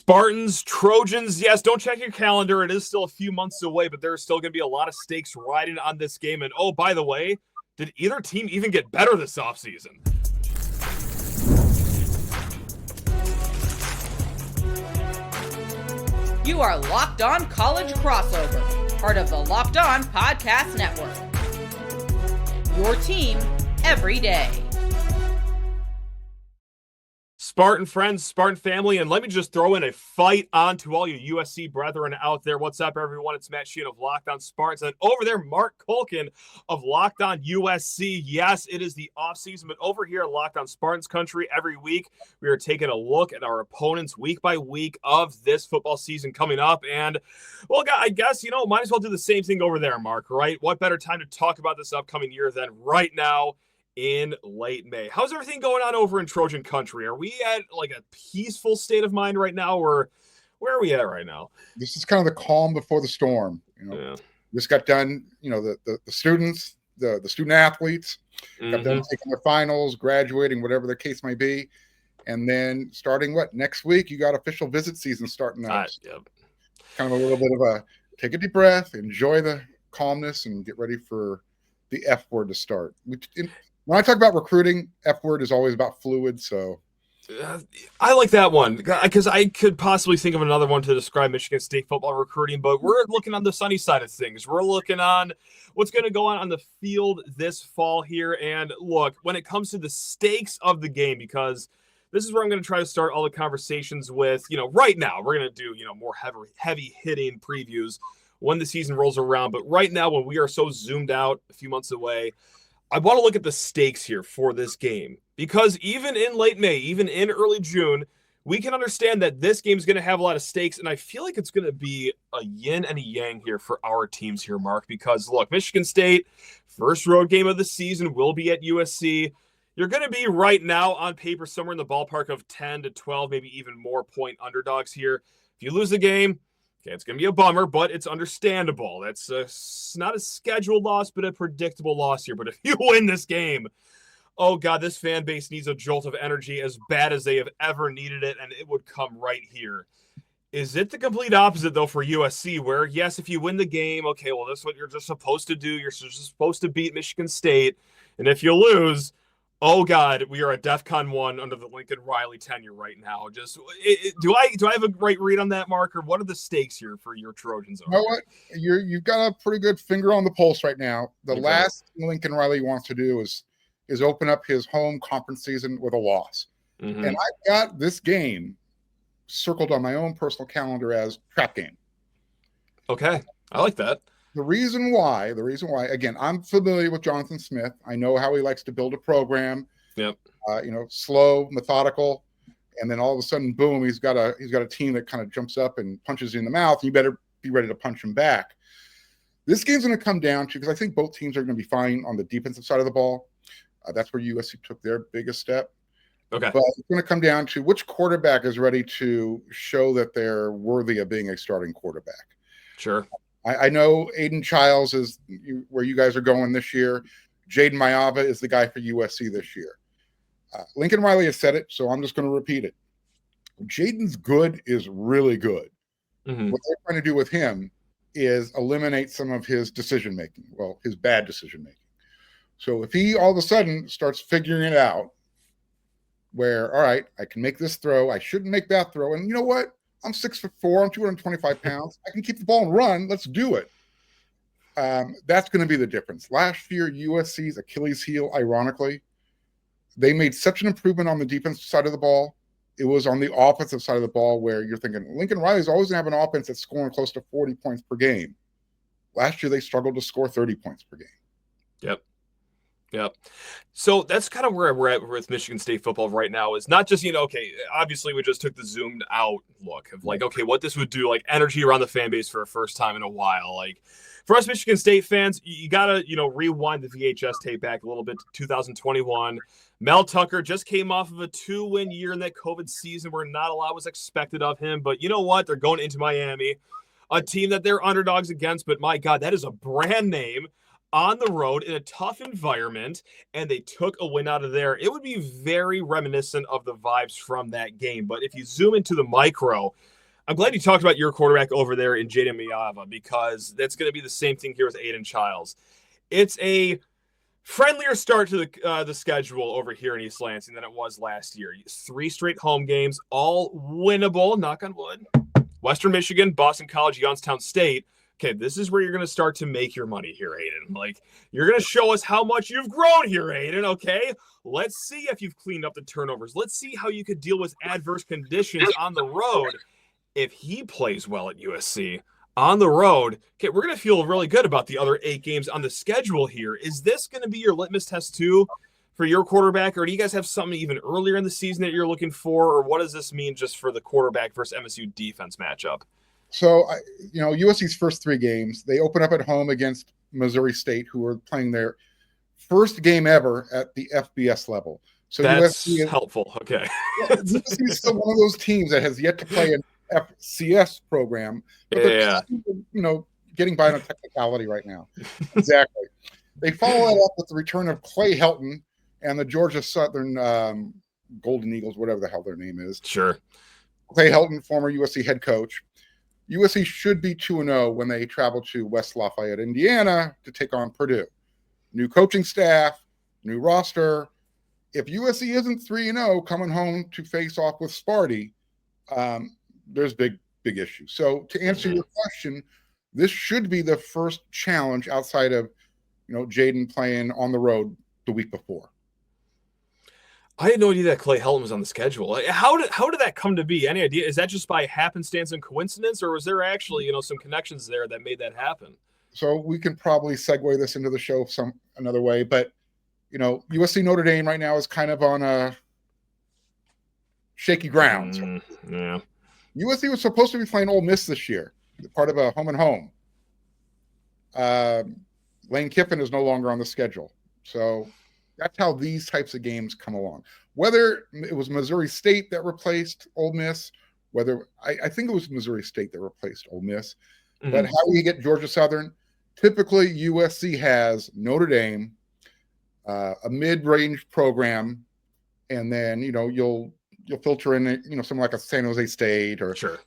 Spartans, Trojans, yes, don't check your calendar. It is still a few months away, but there's still going to be a lot of stakes riding on this game. And oh, by the way, did either team even get better this offseason? You are Locked On College Crossover, part of the Locked On Podcast Network. Your team every day. Spartan friends, Spartan family, and let me just throw in a fight on to all you USC brethren out there. What's up, everyone? It's Matt Sheehan of Locked On Spartans, and over there, Mark Culkin of Locked On USC. Yes, it is the offseason, but over here at Locked On Spartans country, every week, we are taking a look at our opponents week by week of this football season coming up. And, well, I guess, might as well do the same thing over there, Mark, right? What better time to talk about this upcoming year than right now in late May? How's everything going on over in Trojan country? Are we at like a peaceful state of mind right now, or where are we at right now? This is kind of the calm before the storm. Just got done, the students, the student athletes got done taking their finals, graduating, whatever the case may be. And then starting next week, you got official visit season starting up. Yep. Kind of a little bit of a take a deep breath, enjoy the calmness, and get ready for the F word to start. When I talk about recruiting, F word is always about fluid, so. I like that one because I could possibly think of another one to describe Michigan State football recruiting, but we're looking on the sunny side of things. We're looking on what's going to go on the field this fall here. And look, when it comes to the stakes of the game, because this is where I'm going to try to start all the conversations with, right now, we're going to do, more heavy hitting previews when the season rolls around. But right now, when we are so zoomed out a few months away, I want to look at the stakes here for this game, because even in late May, even in early June, we can understand that this game is going to have a lot of stakes, and I feel like it's going to be a yin and a yang here for our teams here, Mark, because, look, Michigan State, first road game of the season, will be at USC. You're going to be right now on paper somewhere in the ballpark of 10 to 12, maybe even more point underdogs here. If you lose the game, okay, it's going to be a bummer, but it's understandable. That's not a scheduled loss, but a predictable loss here. But if you win this game, oh, God, this fan base needs a jolt of energy as bad as they have ever needed it, and it would come right here. Is it the complete opposite, though, for USC, where, yes, if you win the game, okay, well, that's what you're just supposed to do. You're just supposed to beat Michigan State. And if you lose, oh, God, we are at DEFCON 1 under the Lincoln Riley tenure right now. Do I have a right read on that, Mark, or what are the stakes here for your Trojans? You know what? You've got a pretty good finger on the pulse right now. The last thing Lincoln Riley wants to do is open up his home conference season with a loss. And I've got this game circled on my own personal calendar as trap game. Okay, I like that. The reason why, again, I'm familiar with Jonathan Smith. I know how he likes to build a program. Yep. Slow, methodical, and then all of a sudden, boom, he's got a team that kind of jumps up and punches you in the mouth. And you better be ready to punch him back. This game's going to come down to, because I think both teams are going to be fine on the defensive side of the ball. That's where USC took their biggest step. Okay. But it's going to come down to which quarterback is ready to show that they're worthy of being a starting quarterback. Sure. I know Aiden Childs is where you guys are going this year. Jaden Mayava is the guy for USC this year. Lincoln Riley has said it, so I'm just going to repeat it. Jaden's good is really good. What they're trying to do with him is eliminate some of his decision-making, his bad decision-making. So if he all of a sudden starts figuring it out where, all right, I can make this throw, I shouldn't make that throw, and you know what? I'm 6'4", I'm 225 pounds. I can keep the ball and run. Let's do it. That's going to be the difference. Last year, USC's Achilles heel, ironically, they made such an improvement on the defensive side of the ball. It was on the offensive side of the ball where you're thinking, Lincoln Riley's always going to have an offense that's scoring close to 40 points per game. Last year, they struggled to score 30 points per game. Yep. So that's kind of where we're at with Michigan State football right now, is not just, obviously we just took the zoomed out look of what this would do, energy around the fan base for a first time in a while. For us Michigan State fans, you got to, rewind the VHS tape back a little bit to 2021. Mel Tucker just came off of a 2-win year in that COVID season where not a lot was expected of him. But you know what? They're going into Miami, a team that they're underdogs against. But my God, that is a brand name on the road in a tough environment, and they took a win out of there. It would be very reminiscent of the vibes from that game. But if you zoom into the micro, I'm glad you talked about your quarterback over there in Jaden Miava, because that's going to be the same thing here with Aiden Childs. It's a friendlier start to the schedule over here in East Lansing than it was last year. 3 straight home games, all winnable, knock on wood. Western Michigan, Boston College, Youngstown State. Okay, this is where you're going to start to make your money here, Aiden. Like, you're going to show us how much you've grown here, Aiden, okay? Let's see if you've cleaned up the turnovers. Let's see how you could deal with adverse conditions on the road. If he plays well at USC on the road, okay, we're going to feel really good about the other 8 games on the schedule here. Is this going to be your litmus test too for your quarterback, or do you guys have something even earlier in the season that you're looking for, or what does this mean just for the quarterback versus MSU defense matchup? So, USC's first 3 games, they open up at home against Missouri State, who are playing their first game ever at the FBS level. So that's USC is helpful. Okay. USC is still one of those teams that has yet to play an FCS program, but they're getting by on a technicality right now. Exactly. They follow that up with the return of Clay Helton and the Georgia Southern Golden Eagles, whatever the hell their name is. Sure. Clay Helton, former USC head coach. USC should be 2-0 when they travel to West Lafayette, Indiana to take on Purdue. New coaching staff, new roster. If USC isn't 3-0 coming home to face off with Sparty, there's big issues. So to answer your question, this should be the first challenge outside of, Jaden playing on the road the week before. I had no idea that Clay Helton was on the schedule. Like, how did that come to be? Any idea? Is that just by happenstance and coincidence, or was there actually, some connections there that made that happen? So we can probably segue this into the show another way, but USC Notre Dame right now is kind of on a shaky ground. Yeah. USC was supposed to be playing Ole Miss this year, part of a home and home. Lane Kiffin is no longer on the schedule. So that's how these types of games come along. Whether it was Missouri State that replaced Ole Miss, I think it was Missouri State that replaced Ole Miss. Mm-hmm. But how do you get Georgia Southern? Typically, USC has Notre Dame, a mid-range program, and then you'll filter in something like a San Jose State or sure.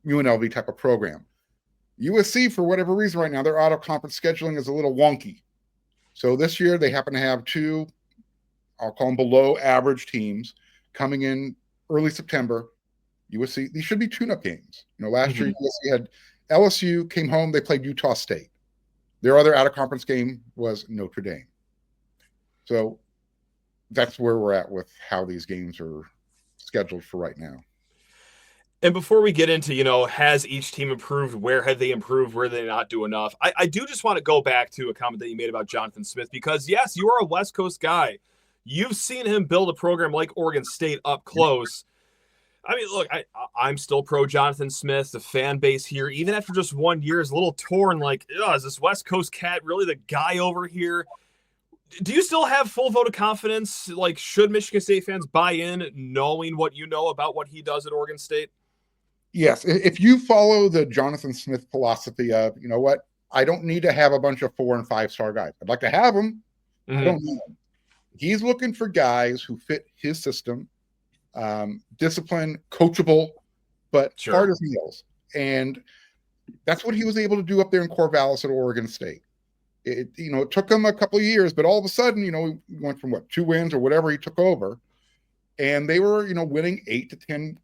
UNLV type of program. USC, for whatever reason, right now their out-of-conference scheduling is a little wonky. So this year they happen to have 2, I'll call them below average teams coming in early September. USC, these should be tune-up games. Last year USC had LSU came home, they played Utah State. Their other out-of-conference game was Notre Dame. So that's where we're at with how these games are scheduled for right now. And before we get into, has each team improved? Where have they improved? Where did they not do enough? I do just want to go back to a comment that you made about Jonathan Smith, because, yes, you are a West Coast guy. You've seen him build a program like Oregon State up close. I mean, look, I'm still pro Jonathan Smith. The fan base here, even after just 1 year, is a little torn. Like, is this West Coast cat really the guy over here? Do you still have full vote of confidence? Like, should Michigan State fans buy in knowing what you know about what he does at Oregon State? Yes. If you follow the Jonathan Smith philosophy of, I don't need to have a bunch of 4- and 5-star guys. I'd like to have them. I don't need them. He's looking for guys who fit his system, disciplined, coachable, but hard as nails. And that's what he was able to do up there in Corvallis at Oregon State. It took him a couple of years, but all of a sudden, he went from 2 wins or whatever he took over, and they were, winning 8 to 10.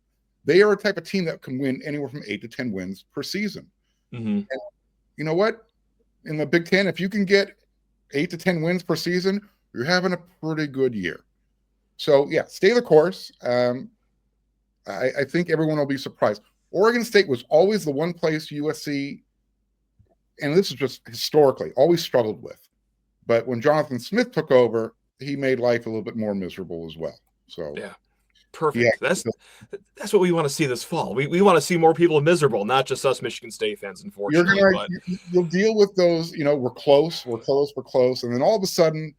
They are a type of team that can win anywhere from 8 to 10 wins per season. And you know what? In the Big Ten, if you can get 8 to 10 wins per season, you're having a pretty good year. So, yeah, stay the course. I think everyone will be surprised. Oregon State was always the one place USC, and this is just historically, always struggled with. But when Jonathan Smith took over, he made life a little bit more miserable as well. So, yeah. Perfect. Yeah. That's what we want to see this fall. We want to see more people miserable, not just us Michigan State fans, unfortunately. You'll deal with those, we're close. And then all of a sudden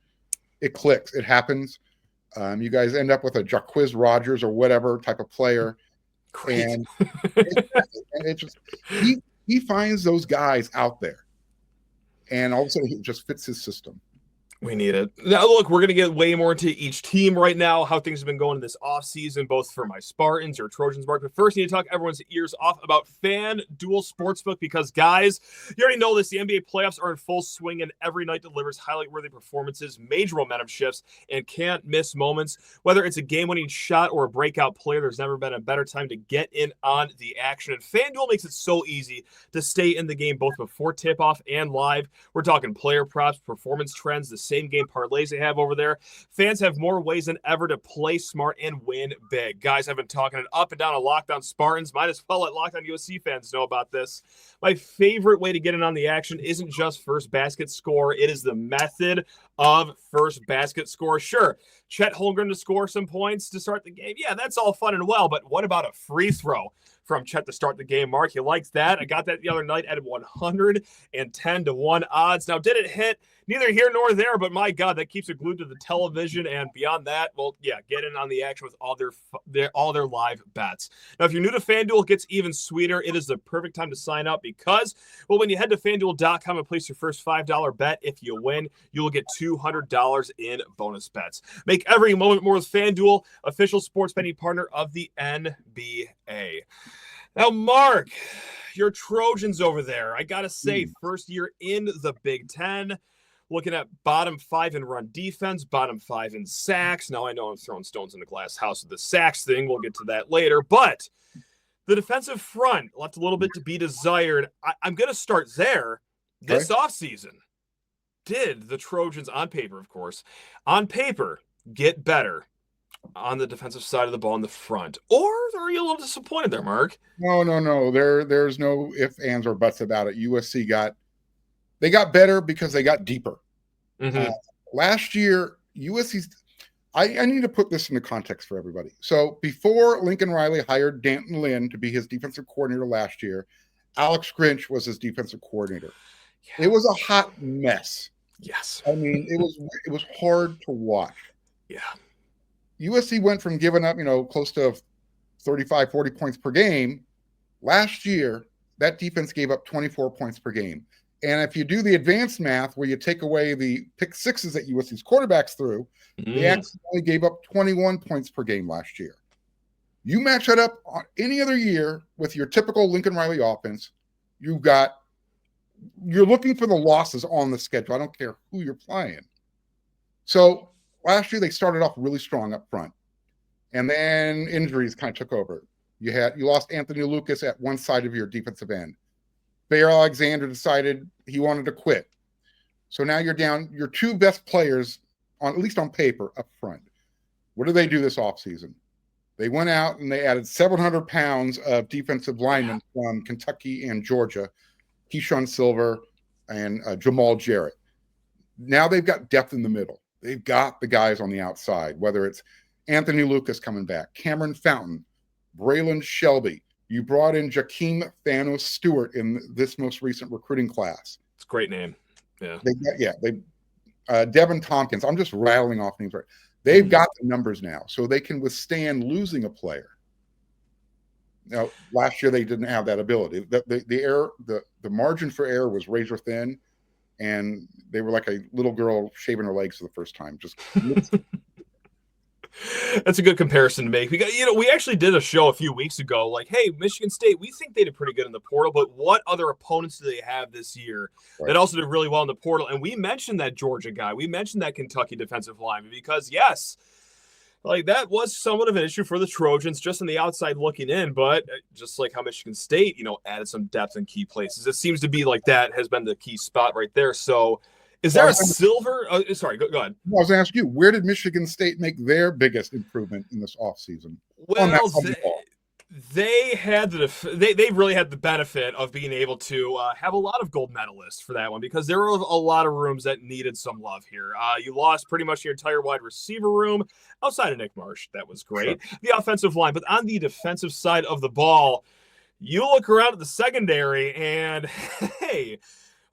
it clicks. It happens. You guys end up with a Jacquizz Rodgers or whatever type of player. Great. And it just, he finds those guys out there. And all of a sudden it just fits his system. We need it. Now, look, we're going to get way more into each team right now, how things have been going in this offseason, both for my Spartans or Trojans mark. But first, I need to talk everyone's ears off about FanDuel Sportsbook because, guys, you already know this. The NBA playoffs are in full swing, and every night delivers highlight-worthy performances, major momentum shifts, and can't-miss moments. Whether it's a game-winning shot or a breakout player, there's never been a better time to get in on the action. And FanDuel makes it so easy to stay in the game both before tip-off and live. We're talking player props, performance trends, the same game parlays they have over there. Fans have more ways than ever to play smart and win big. Guys, I've been talking it up and down on Lockdown Spartans. Might as well let Lockdown USC fans know about this. My favorite way to get in on the action isn't just first basket score. It is the method of first basket score. Sure, Chet Holmgren to score some points to start the game. Yeah, that's all fun and well, but what about a free throw from Chet to start the game? Mark, you liked that? I got that the other night at 110-1 odds. Now, did it hit? Neither here nor there, but my God, that keeps it glued to the television. And beyond that, well, yeah, get in on the action with all their live bets. Now, if you're new to FanDuel, it gets even sweeter. It is the perfect time to sign up because, well, when you head to FanDuel.com and place your first $5 bet, if you win, you will get $200 in bonus bets. Make every moment more with FanDuel, official sports betting partner of the NBA. Now, Mark, your Trojans over there, I got to say, first year in the Big Ten. Looking at bottom 5 in run defense, bottom 5 in sacks. Now, I know I'm throwing stones in the glass house with the sacks thing. We'll get to that later. But the defensive front left a little bit to be desired. I'm going to start there. This offseason, did the Trojans, on paper, of course, on paper, get better on the defensive side of the ball in the front? Or are you a little disappointed there, Mark? No. There's no ifs, ands, or buts about it. USC got better because they got deeper. Mm-hmm. Last year, USC's I need to put this into context for everybody. So before Lincoln Riley hired Antonlynn to be his defensive coordinator last year, Alex Grinch was his defensive coordinator. Yeah. It was a hot mess. Yes. I mean, it was hard to watch. Yeah. USC went from giving up, close to 35, 40 points per game. Last year, that defense gave up 24 points per game. And if you do the advanced math where you take away the pick sixes that USC's quarterbacks threw, they actually only gave up 21 points per game last year. You match that up on any other year with your typical Lincoln Riley offense, you're looking for the losses on the schedule. I don't care who you're playing. So last year they started off really strong up front. And then injuries kind of took over. You lost Anthony Lucas at one side of your defensive end. Bear Alexander decided he wanted to quit. So now you're down your two best players, at least on paper, up front. What did they do this offseason? They went out and they added 700 pounds of defensive linemen from Kentucky and Georgia, Keyshawn Silver and Jamal Jarrett. Now they've got depth in the middle. They've got the guys on the outside, whether it's Anthony Lucas coming back, Cameron Fountain, Braylon Shelby. You brought in Jakeem Thanos Stewart in this most recent recruiting class. It's a great name. Yeah. Devin Tompkins. I'm just rattling off names right. They've got the numbers now, so they can withstand losing a player. Now, last year they didn't have that ability. The margin for error was razor thin, and they were like a little girl shaving her legs for the first time. Just That's a good comparison to make. We actually did a show a few weeks ago, like, hey, Michigan State, we think they did pretty good in the portal, but what other opponents do they have this year that also did really well in the portal? And we mentioned that Georgia guy. We mentioned that Kentucky defensive lineman because, yes, like that was somewhat of an issue for the Trojans just on the outside looking in, but just like how Michigan State, added some depth in key places. It seems to be like that has been the key spot right there. So is there a silver? Sorry, go ahead. I was going to ask you, where did Michigan State make their biggest improvement in this offseason? Well, they really had the benefit of being able to have a lot of gold medalists for that one because there were a lot of rooms that needed some love here. You lost pretty much your entire wide receiver room outside of Nick Marsh. That was great. Sure. The offensive line, but on the defensive side of the ball, you look around at the secondary and, hey,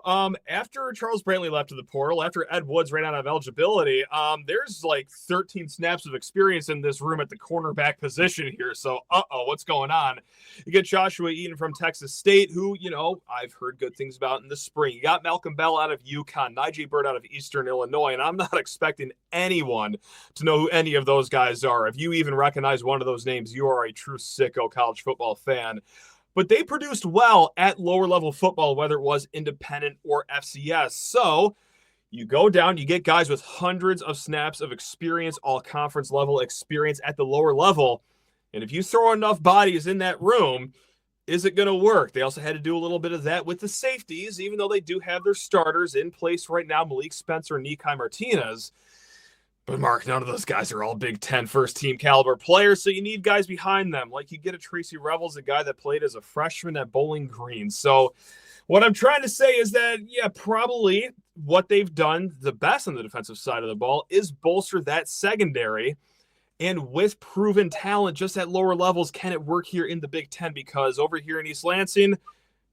After Charles Brantley left to the portal, after Ed Woods ran out of eligibility, there's like 13 snaps of experience in this room at the cornerback position here. So, what's going on? You get Joshua Eaton from Texas State, who, I've heard good things about in the spring. You got Malcolm Bell out of UConn, Najee Bird out of Eastern Illinois, and I'm not expecting anyone to know who any of those guys are. If you even recognize one of those names, you are a true sicko college football fan. But they produced well at lower level football, whether it was independent or FCS. So you go down, you get guys with hundreds of snaps of experience, all conference level experience at the lower level. And if you throw enough bodies in that room, is it going to work? They also had to do a little bit of that with the safeties, even though they do have their starters in place right now, Malik Spencer and Nikai Martinez. But, Mark, none of those guys are all Big Ten first-team caliber players, so you need guys behind them. Like you get a Tracy Revels, a guy that played as a freshman at Bowling Green. So what I'm trying to say is that, probably what they've done the best on the defensive side of the ball is bolster that secondary. And with proven talent just at lower levels, can it work here in the Big Ten? Because over here in East Lansing,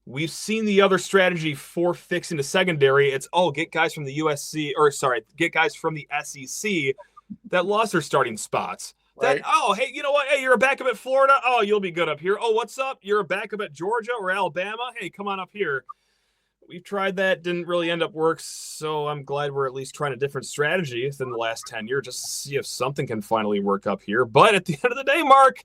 we've seen the other strategy for fixing the secondary. It's, get guys from the get guys from the SEC that lost their starting spots. Right. Hey, you know what? Hey, you're a backup at Florida. Oh, you'll be good up here. Oh, what's up? You're a backup at Georgia or Alabama. Hey, come on up here. We've tried that. Didn't really end up work. So I'm glad we're at least trying a different strategy than the last 10 years. Just to see if something can finally work up here. But at the end of the day, Mark,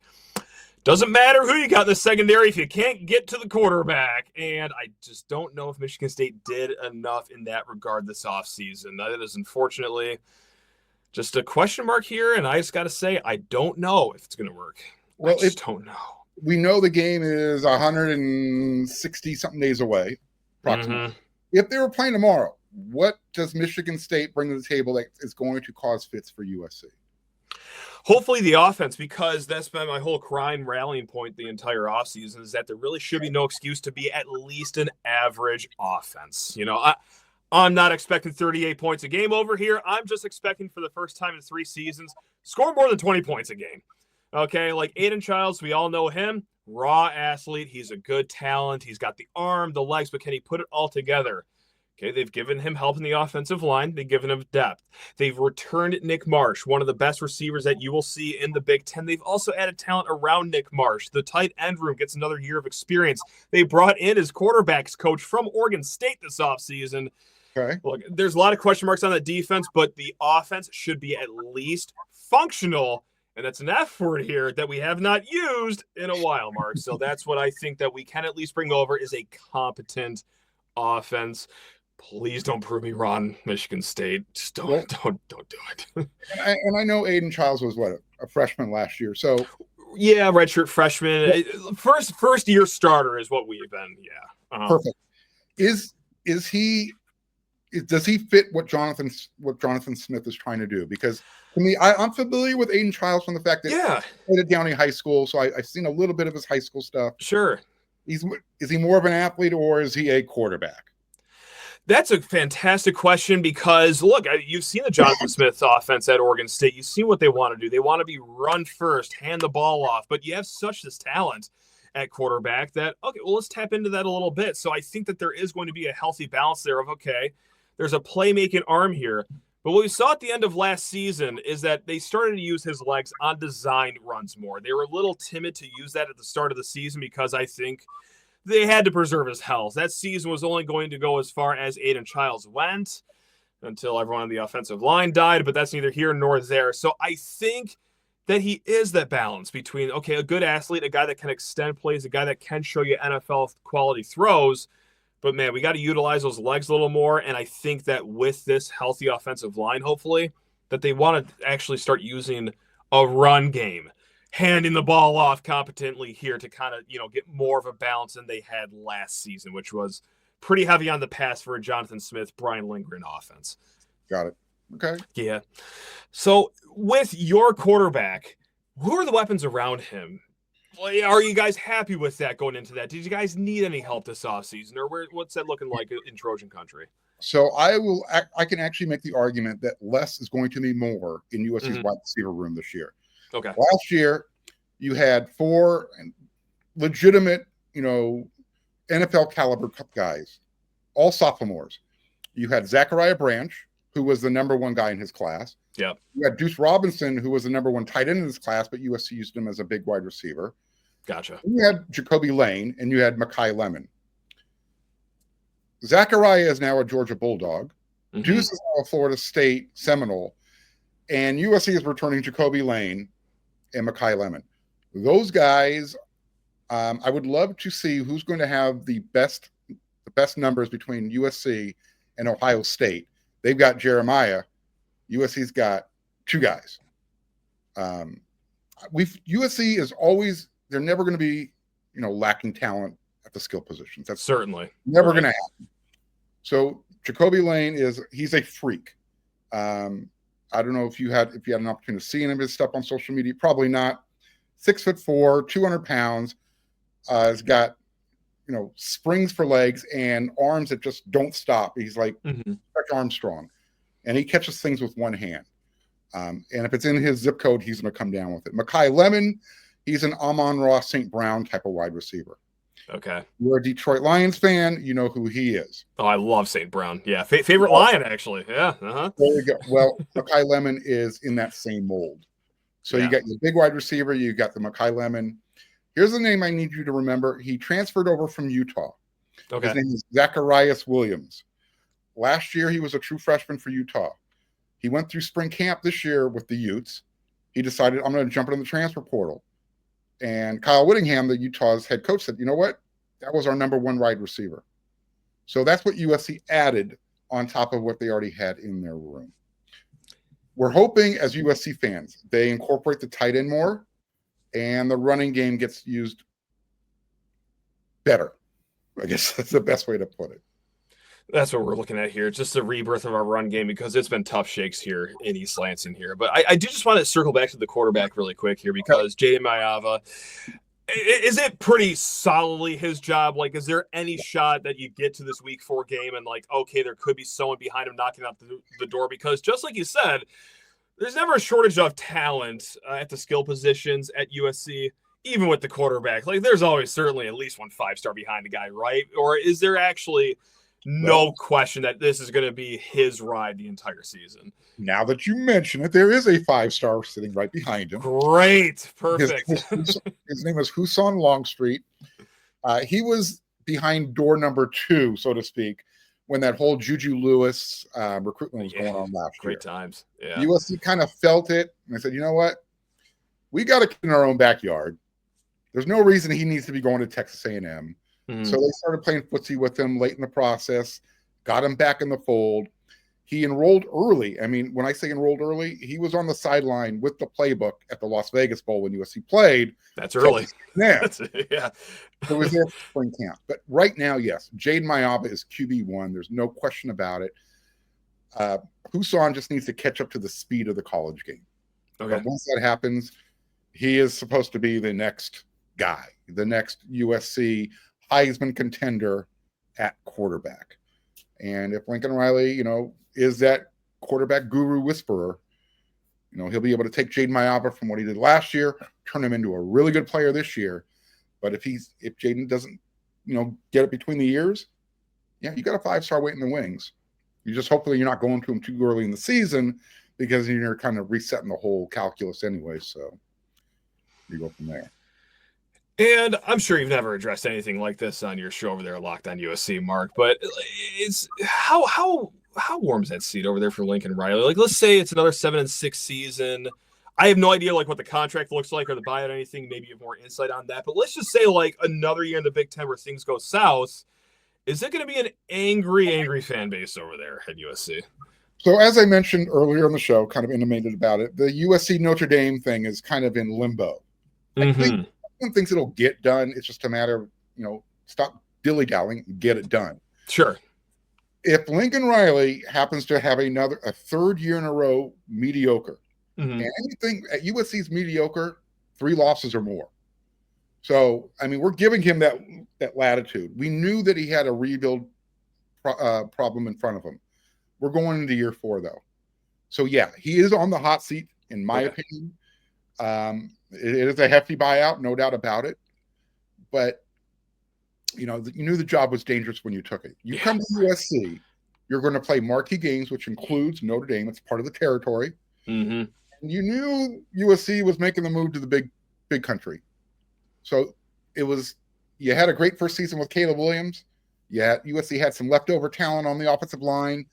doesn't matter who you got in the secondary if you can't get to the quarterback. And I just don't know if Michigan State did enough in that regard this offseason. That is unfortunately just a question mark here. And I just got to say, I don't know if it's going to work. Well, I just don't know. We know the game is 160-something days away, approximately. Mm-hmm. If they were playing tomorrow, what does Michigan State bring to the table that is going to cause fits for USC? Hopefully the offense, because that's been my whole crying rallying point the entire offseason, is that there really should be no excuse to be at least an average offense. I'm not expecting 38 points a game over here. I'm just expecting for the first time in 3 seasons, score more than 20 points a game. Okay, like Aiden Childs, we all know him. Raw athlete. He's a good talent. He's got the arm, the legs, but can he put it all together? Okay, they've given him help in the offensive line. They've given him depth. They've returned Nick Marsh, one of the best receivers that you will see in the Big Ten. They've also added talent around Nick Marsh. The tight end room gets another year of experience. They brought in his quarterbacks coach from Oregon State this offseason. Okay. Look, there's a lot of question marks on that defense, but the offense should be at least functional. And that's an F word here that we have not used in a while, Mark. So that's what I think that we can at least bring over is a competent offense. Please don't prove me wrong, Michigan State. Just don't do it. and I know Aiden Childs was a freshman last year. So yeah, redshirt freshman, first year starter is what we've been. Yeah, perfect. Does he fit what Jonathan Smith is trying to do? Because to me, I'm familiar with Aiden Childs from the fact that he played at Downey High School, so I've seen a little bit of his high school stuff. Sure. Is he more of an athlete or is he a quarterback? That's a fantastic question because, look, you've seen the Jonathan Smith offense at Oregon State. You've seen what they want to do. They want to be run first, hand the ball off, but you have such this talent at quarterback that, let's tap into that a little bit. So I think that there is going to be a healthy balance there of, there's a playmaking arm here. But what we saw at the end of last season is that they started to use his legs on designed runs more. They were a little timid to use that at the start of the season because I think they had to preserve his health. That season was only going to go as far as Aiden Childs went until everyone on the offensive line died, but that's neither here nor there. So I think that he is that balance between, a good athlete, a guy that can extend plays, a guy that can show you NFL quality throws, but man, we got to utilize those legs a little more. And I think that with this healthy offensive line, hopefully, that they want to actually start using a run game, handing the ball off competently here to kind of, get more of a balance than they had last season, which was pretty heavy on the pass for a Jonathan Smith, Brian Lindgren offense. Got it. Okay. Yeah. So with your quarterback, who are the weapons around him? Are you guys happy with that going into that? Did you guys need any help this offseason, or what's that looking like in Trojan country? So I can actually make the argument that less is going to be more in USC's wide receiver room this year. Okay. Last year, you had 4 legitimate, NFL caliber guys. all sophomores. You had Zachariah Branch, who was the number one guy in his class. Yep. You had Deuce Robinson, who was the number one tight end in his class, but USC used him as a big wide receiver. Gotcha. And you had Jacoby Lane, and you had Mekhi Lemon. Zachariah is now a Georgia Bulldog. Mm-hmm. Deuce is now a Florida State Seminole. And USC is returning Jacoby Lane and Mekhi Lemon. Those guys, I would love to see who's going to have the best numbers between USC and Ohio State. They've got Jeremiah. USC's got two guys. USC is always, they're never going to be, lacking talent at the skill positions. That's certainly never going to happen. So Jacoby Lane he's a freak. I don't know if you had an opportunity to see his stuff on social media. Probably not. 6'4", 200 pounds. Has got, springs for legs and arms that just don't stop. He's like Armstrong, and he catches things with one hand. And if it's in his zip code, he's going to come down with it. Mekhi Lemon, he's an Amon-Ra St. Brown type of wide receiver. Okay. You're a Detroit Lions fan, you know who he is. Oh, I love St. Brown. Yeah, favorite Lion, actually. Yeah. Uh-huh. There you go. Well, Mekhi Lemon is in that same mold. So you got your big wide receiver, you got the Mekhi Lemon. Here's the name I need you to remember. He transferred over from Utah. Okay. His name is Zacharias Williams. Last year, he was a true freshman for Utah. He went through spring camp this year with the Utes. He decided, I'm going to jump into the transfer portal. And Kyle Whittingham, the Utah's head coach, said, you know what? That was our number one wide receiver. So that's what USC added on top of what they already had in their room. We're hoping, as USC fans, they incorporate the tight end more and the running game gets used better. I guess that's the best way to put it. That's what we're looking at here. It's just a rebirth of our run game because it's been tough shakes here in East Lansing here. But I do just want to circle back to the quarterback really quick here because Jaden Maiava, is it pretty solidly his job? Like, is there any shot that you get to this week 4 game and like, okay, there could be someone behind him knocking out the door? Because just like you said, there's never a shortage of talent at the skill positions at USC, even with the quarterback. Like, there's always certainly at least one 5-star behind the guy, right? Or is there actually no question that this is going to be his ride the entire season? Now that you mention it, there is a 5-star sitting right behind him. Great. Perfect. His name is Husan Longstreet. He was behind door number 2, so to speak, when that whole Juju Lewis recruitment was going on last year. Great times. Yeah. USC kind of felt it, and they said, you know what? We got it in our own backyard. There's no reason he needs to be going to Texas A&M. So they started playing footsie with him late in the process, got him back in the fold. He enrolled early. I mean, when I say enrolled early, he was on the sideline with the playbook at the Las Vegas Bowl when USC played. That's early. Yeah. Yeah. So it was there for spring camp. But right now, yes, Jaden Maiava is QB1. There's no question about it. Husan just needs to catch up to the speed of the college game. Okay. But once that happens, he is supposed to be the next guy, the next USC Heisman contender at quarterback. And if Lincoln Riley, is that quarterback guru whisperer, he'll be able to take Jaden Maiava from what he did last year, turn him into a really good player this year. But if Jaden doesn't, get it between the ears, you got a 5-star waiting in the wings. You just hopefully you're not going to him too early in the season because you're kind of resetting the whole calculus anyway. So you go from there. And I'm sure you've never addressed anything like this on your show over there, Locked on USC, Mark. But it's how warm is that seat over there for Lincoln Riley? Like, let's say it's another 7-6 season. I have no idea what the contract looks like or the buyout or anything. Maybe you have more insight on that. But let's just say another year in the Big Ten where things go south. Is it going to be an angry fan base over there at USC? So as I mentioned earlier on the show, kind of intimated about it, the USC Notre Dame thing is kind of in limbo. I think thinks it'll get done. It's just a matter of, stop dilly-dallying and get it done. Sure. If Lincoln Riley happens to have a third year in a row mediocre, and anything at USC's mediocre, 3 losses or more. So, I mean, we're giving him that latitude. We knew that he had a rebuild problem in front of him. We're going into year 4, though. So, yeah, he is on the hot seat, in my opinion. It is a hefty buyout, no doubt about it. But you knew the job was dangerous when you took it. You come to USC, you're going to play marquee games, which includes Notre Dame. It's part of the territory. Mm-hmm. And you knew USC was making the move to the big country. So you had a great first season with Caleb Williams. USC had some leftover talent on the offensive line.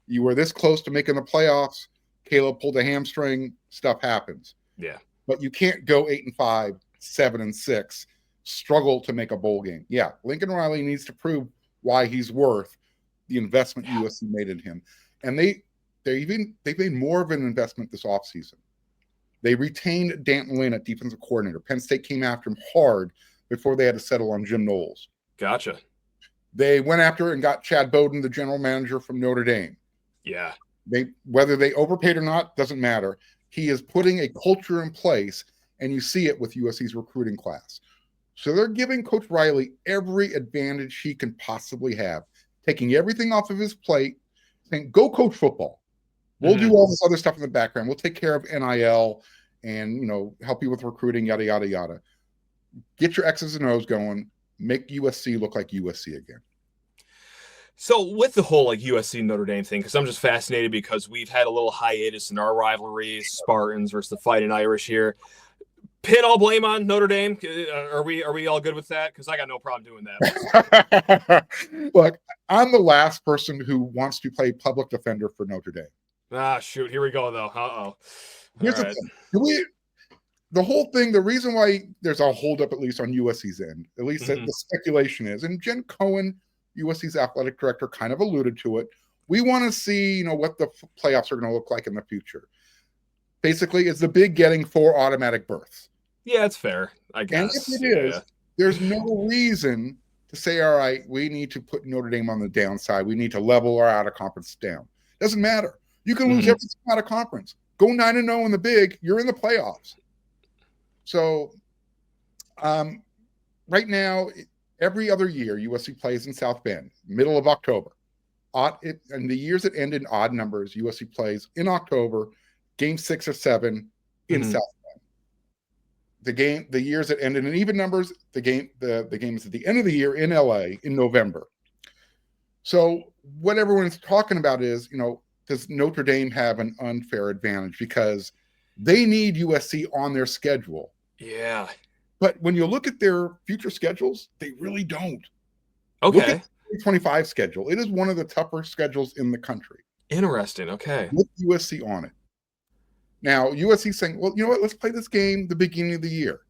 You were this close to making the playoffs. Caleb pulled a hamstring. Stuff happens. Yeah. But you can't go 8-5, 7-6, struggle to make a bowl game. Yeah, Lincoln Riley needs to prove why he's worth the investment USC made in him. And they've made more of an investment this offseason. They retained Antonlynn at defensive coordinator. Penn State came after him hard before they had to settle on Jim Knowles. Gotcha. They went after and got Chad Bowden, the general manager from Notre Dame. Yeah. Whether they overpaid or not, doesn't matter. He is putting a culture in place, and you see it with USC's recruiting class. So they're giving Coach Riley every advantage he can possibly have, taking everything off of his plate, saying, go coach football. We'll do all this other stuff in the background. We'll take care of NIL and, help you with recruiting, yada, yada, yada. Get your X's and O's going. Make USC look like USC again. So with the whole USC Notre Dame thing, because I'm just fascinated because we've had a little hiatus in our rivalry, Spartans versus the Fighting Irish here. Pin all blame on Notre Dame. Are we all good with that? Because I got no problem doing that. Look, I'm the last person who wants to play public defender for Notre Dame. Ah, shoot. Here we go, though. Uh-oh. Here's the thing. The whole thing, the reason why there's a holdup, at least on USC's end, at least the speculation is, and Jen Cohen, USC's athletic director, kind of alluded to it. We want to see, what the playoffs are going to look like in the future. Basically, it's the big getting 4 automatic berths. Yeah, it's fair, I guess. And if it is, there's no reason to say, all right, we need to put Notre Dame on the downside. We need to level our out-of-conference down. Doesn't matter. You can lose everything out of conference. Go 9-0 in the big. You're in the playoffs. So right now, every other year, USC plays in South Bend, middle of October. And the years that end in odd numbers, USC plays in October, game 6 or 7 in South Bend. The years that end in even numbers, the game is at the end of the year in LA in November. So what everyone's talking about is, does Notre Dame have an unfair advantage because they need USC on their schedule? Yeah. But when you look at their future schedules, they really don't. Okay. Look at the 25 schedule. It is one of the tougher schedules in the country. Interesting. Okay. With USC on it. Now, USC saying, well, you know what? Let's play this game the beginning of the year.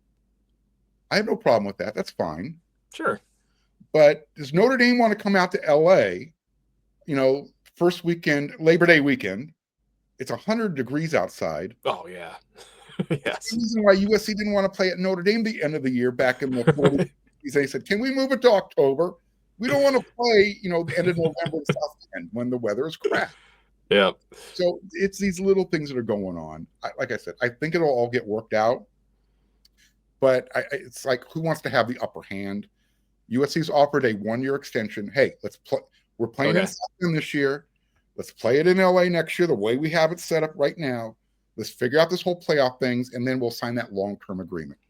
I have no problem with that. That's fine. Sure. But does Notre Dame want to come out to LA, first weekend, Labor Day weekend? It's 100 degrees outside. Oh, yeah. Yes. The reason why USC didn't want to play at Notre Dame the end of the year back in the 40s, they said, can we move it to October? We don't want to play, the end of November in South Bend when the weather is crap. Yeah. So it's these little things that are going on. Like I said, I think it'll all get worked out. But it's like, who wants to have the upper hand? USC's offered a 1-year extension. Hey, let's play. We're playing in South Bend this year. Let's play it in LA next year the way we have it set up right now. Let's figure out this whole playoff things, and then we'll sign that long-term agreement.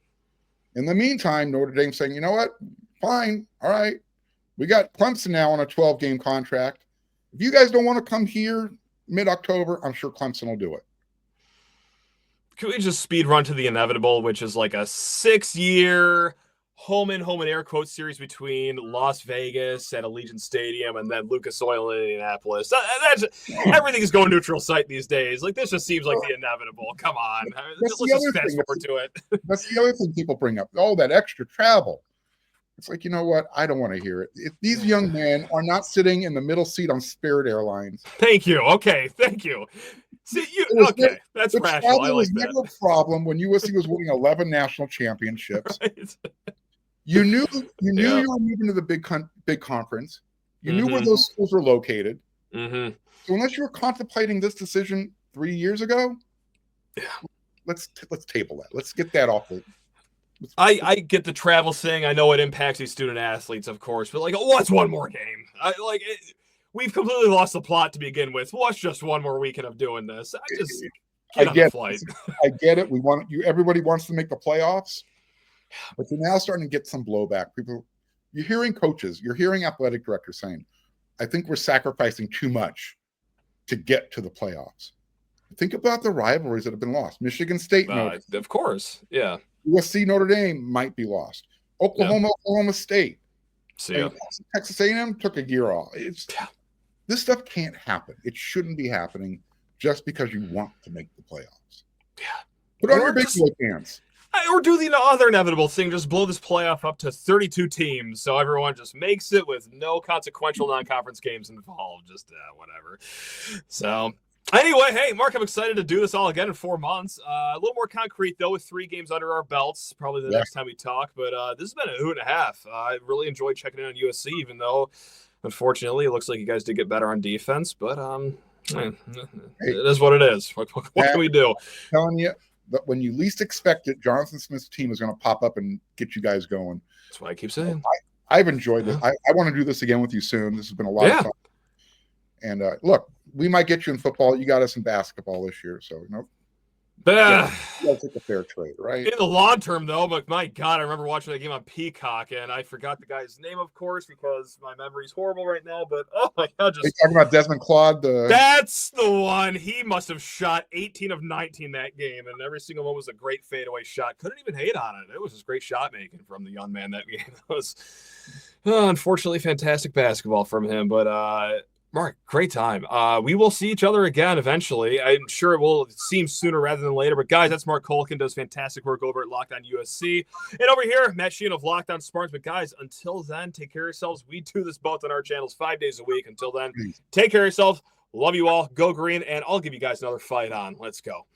In the meantime, Notre Dame's saying, you know what? Fine. All right. We got Clemson now on a 12-game contract. If you guys don't want to come here mid-October, I'm sure Clemson will do it. Can we just speed run to the inevitable, which is like a 6-year home and air quote series between Las Vegas at Allegiant Stadium and then Lucas Oil in Indianapolis? Everything is going neutral site these days. Like, this just seems like the inevitable. Come on. Let's just fast forward to it. That's the other thing people bring up. Oh, that extra travel. It's like, you know what? I don't want to hear it. If these young men are not sitting in the middle seat on Spirit Airlines. Thank you. Okay. Thank you. See, okay. That's rational. I like that. Never a problem when USC was winning 11 national championships. Right. You knew you were moving to the big conference. You knew where those schools were located. So unless you were contemplating this decision 3 years ago, let's table that. Let's get that off. I get the travel thing. I know it impacts these student athletes, of course, but what's one more game? We've completely lost the plot to begin with. What's just one more weekend of doing this? I get it. We want you. Everybody wants to make the playoffs. But you're now starting to get some blowback. People, you're hearing coaches, you're hearing athletic directors saying, I think we're sacrificing too much to get to the playoffs. Think about the rivalries that have been lost. Michigan State, of course, yeah. USC, Notre Dame might be lost. Oklahoma State. So, Texas A&M took a year off. This stuff can't happen. It shouldn't be happening just because you want to make the playoffs. Yeah. Put on your big boy pants. Or do the other inevitable thing, just blow this playoff up to 32 teams so everyone just makes it with no consequential non-conference games involved. Just whatever. So, anyway, hey, Mark, I'm excited to do this all again in 4 months. A little more concrete, though, with 3 games under our belts, probably the next time we talk. But this has been a hoot and a half. I really enjoyed checking in on USC, even though, unfortunately, it looks like you guys did get better on defense. But it is what it is. What can we do? I'm telling you, that when you least expect it, Jonathan Smith's team is going to pop up and get you guys going. That's what I keep saying. I've enjoyed this. I want to do this again with you soon. This has been a lot of fun. And look, we might get you in football. You got us in basketball this year, so it's a fair trade, right? In the long term, though, but my God, I remember watching that game on Peacock, and I forgot the guy's name, of course, because my memory's horrible right now. But oh my God, Are you talking about Desmond Claude? That's the one. He must have shot 18 of 19 that game, and every single one was a great fadeaway shot. Couldn't even hate on it. It was just great shot making from the young man that game. It was unfortunately fantastic basketball from him, but Mark, great time. We will see each other again eventually. I'm sure it will seem sooner rather than later. But, guys, that's Mark Colkin. Does fantastic work over at Locked On USC. And over here, Matt Sheehan of Locked On Spartans. But, guys, until then, take care of yourselves. We do this both on our channels 5 days a week. Until then, take care of yourself. Love you all. Go green. And I'll give you guys another fight on. Let's go.